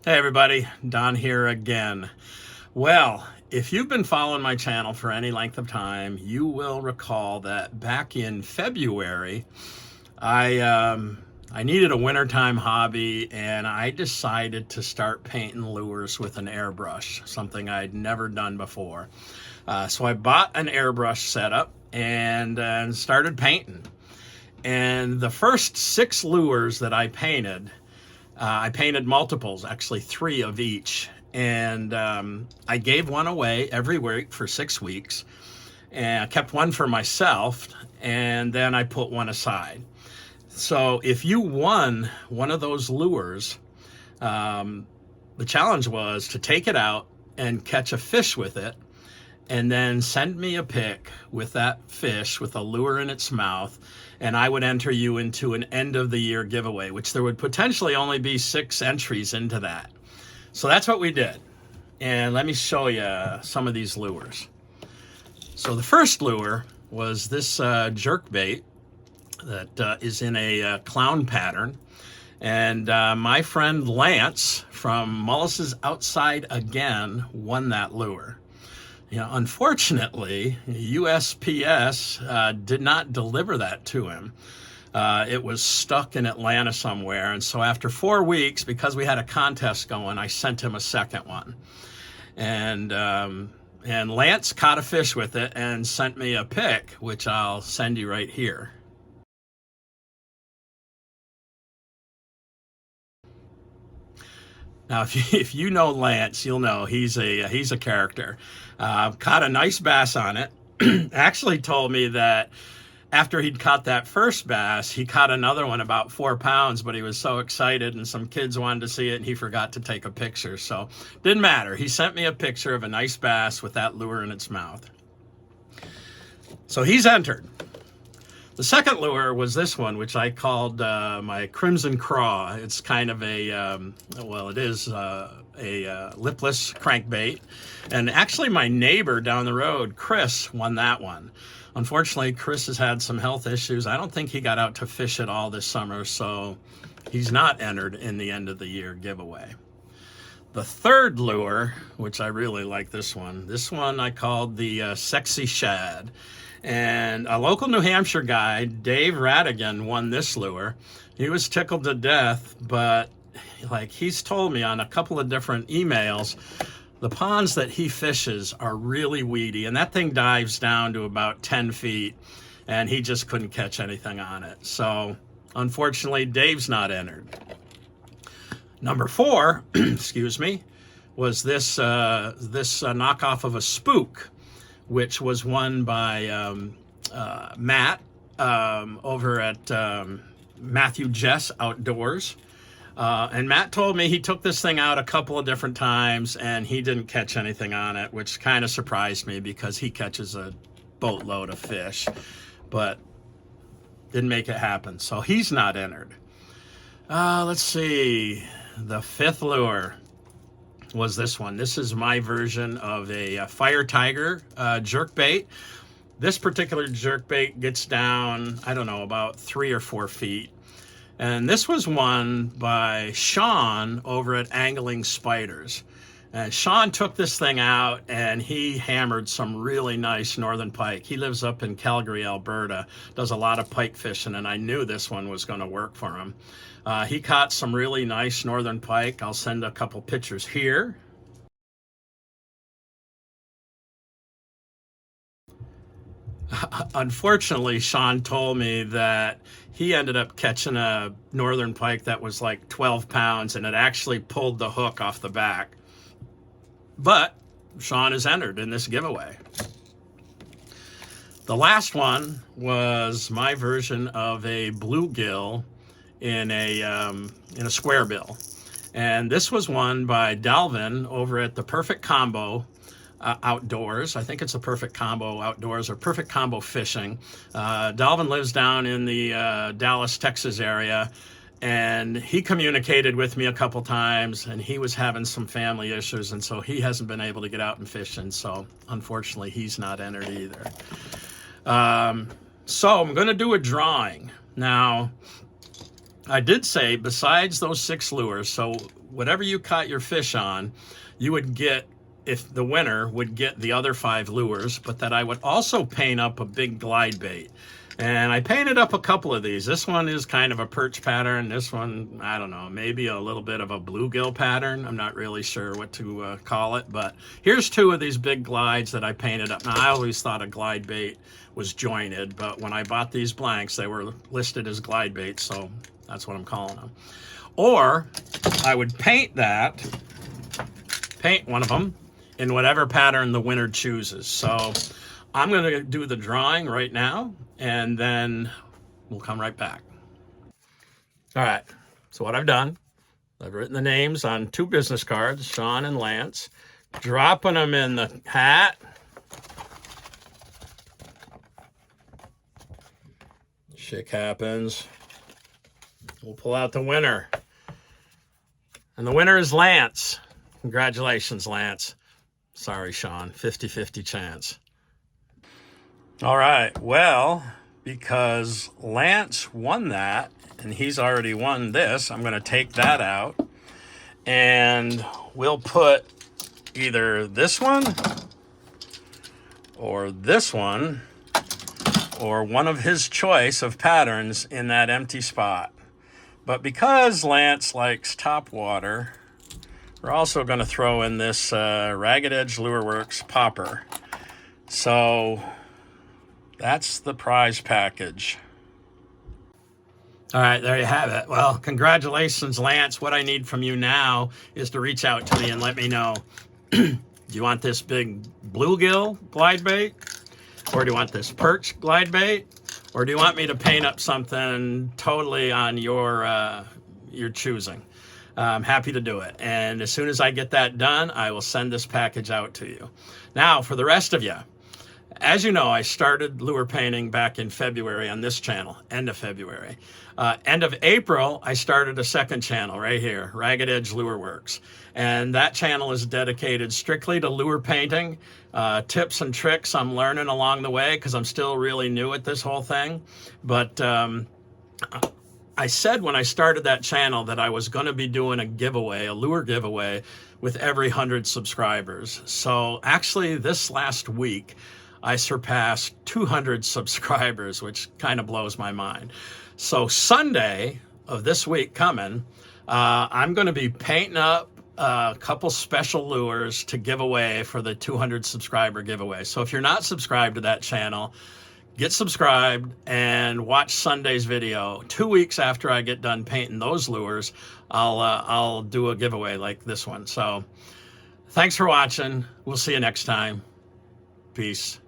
Hey everybody, Don here again. Well, if you've been following my channel for any length of time, you will recall that back in February, I needed a wintertime hobby and I decided to start painting lures with an airbrush, something I'd never done before. So I bought an airbrush setup and started painting. And the first 6 lures that I painted multiples, actually 3 of each. And I gave one away every week for 6 weeks. And I kept one for myself. And then I put one aside. So if you won one of those lures, the challenge was to take it out and catch a fish with it. And then send me a pic with that fish with a lure in its mouth, and I would enter you into an end of the year giveaway, which there would potentially only be 6 entries into that. So that's what we did. And let me show you some of these lures. So the first lure was this jerk bait that is in a clown pattern. And my friend Lance from Mullis's Outside Again won that lure. Unfortunately, USPS did not deliver that to him. It was stuck in Atlanta somewhere. And so after 4 weeks, because we had a contest going, I sent him a second one. And Lance caught a fish with it and sent me a pic, which I'll send you right here. Now, if you know Lance, you'll know he's a character. Caught a nice bass on it. Actually told me that after he'd caught that first bass, he caught another one about 4 pounds, but he was so excited and some kids wanted to see it and he forgot to take a picture. So didn't matter. He sent me a picture of a nice bass with that lure in its mouth. So he's entered. The second lure was this one, which I called my Crimson Craw. It's kind of it is a lipless crankbait. And actually my neighbor down the road, Chris, won that one. Unfortunately, Chris has had some health issues. I don't think he got out to fish at all this summer, so he's not entered in the end of the year giveaway. The third lure, which I really like this one I called the Sexy Shad. And a local New Hampshire guy, Dave Radigan, won this lure. He was tickled to death, but he's told me on a couple of different emails, the ponds that he fishes are really weedy, and that thing dives down to about 10 feet, and he just couldn't catch anything on it. So unfortunately, Dave's not entered. Number 4, excuse me, was this knockoff of a spook, which was won by Matt over at Matthew Jess Outdoors. And Matt told me he took this thing out a couple of different times and he didn't catch anything on it, which kind of surprised me because he catches a boatload of fish, but didn't make it happen. So he's not entered. Let's see. The 5th lure was this one. This is my version of a Fire Tiger jerkbait. This particular jerkbait gets down, I don't know, about 3 or 4 feet. And this was won by Sean over at Angling Spiders. And Sean took this thing out and he hammered some really nice northern pike. He lives up in Calgary, Alberta, does a lot of pike fishing, and I knew this one was going to work for him. He caught some really nice northern pike. I'll send a couple pictures here. Unfortunately, Sean told me that he ended up catching a northern pike that was like 12 pounds and it actually pulled the hook off the back. But Sean is entered in this giveaway. The last one was my version of a bluegill in a square bill. And this was won by Dalvin over at the Perfect Combo Outdoors. I think it's a Perfect Combo Outdoors or Perfect Combo Fishing. Dalvin lives down in the Dallas, Texas area, and he communicated with me a couple times, and he was having some family issues, and so he hasn't been able to get out and fish, and so unfortunately he's not entered either. So I'm going to do a drawing. Now, I did say besides those 6 lures, so whatever you caught your fish on, you would get, if the winner would get the other 5 lures, but that I would also paint up a big glide bait. And I painted up a couple of these. This one is kind of a perch pattern. This one, I don't know, maybe a little bit of a bluegill pattern. I'm not really sure what to call it, but here's 2 of these big glides that I painted up. Now, I always thought a glide bait was jointed, but when I bought these blanks, they were listed as glide baits, so that's what I'm calling them. Or I would paint one of them in whatever pattern the winner chooses. So I'm going to do the drawing right now, and then we'll come right back. All right, so what I've done, I've written the names on 2 business cards, Sean and Lance, dropping them in the hat. Shit happens. We'll pull out the winner. And the winner is Lance. Congratulations, Lance. Sorry, Sean, 50-50 chance. All right, well, because Lance won that, and he's already won this, I'm going to take that out, and we'll put either this one, or this one, or one of his choice of patterns in that empty spot. But because Lance likes top water, we're also going to throw in this Ragged Edge Lure Works popper. So that's the prize package. All right, there you have it. Well, congratulations, Lance. What I need from you now is to reach out to me and let me know, do you want this big bluegill glide bait? Or do you want this perch glide bait? Or do you want me to paint up something totally on your choosing? I'm happy to do it. And as soon as I get that done, I will send this package out to you. Now, for the rest of you, as you know, I started lure painting back in February on this channel, end of February. End of April, I started a second channel right here, Ragged Edge Lure Works. And that channel is dedicated strictly to lure painting, tips and tricks I'm learning along the way because I'm still really new at this whole thing. But I said when I started that channel that I was going to be doing a giveaway, a lure giveaway, with every 100 subscribers. So actually this last week, I surpassed 200 subscribers, which kind of blows my mind. So Sunday of this week coming, I'm going to be painting up a couple special lures to give away for the 200 subscriber giveaway. So if you're not subscribed to that channel, get subscribed and watch Sunday's video. 2 weeks after I get done painting those lures, I'll do a giveaway like this one. So thanks for watching. We'll see you next time. Peace.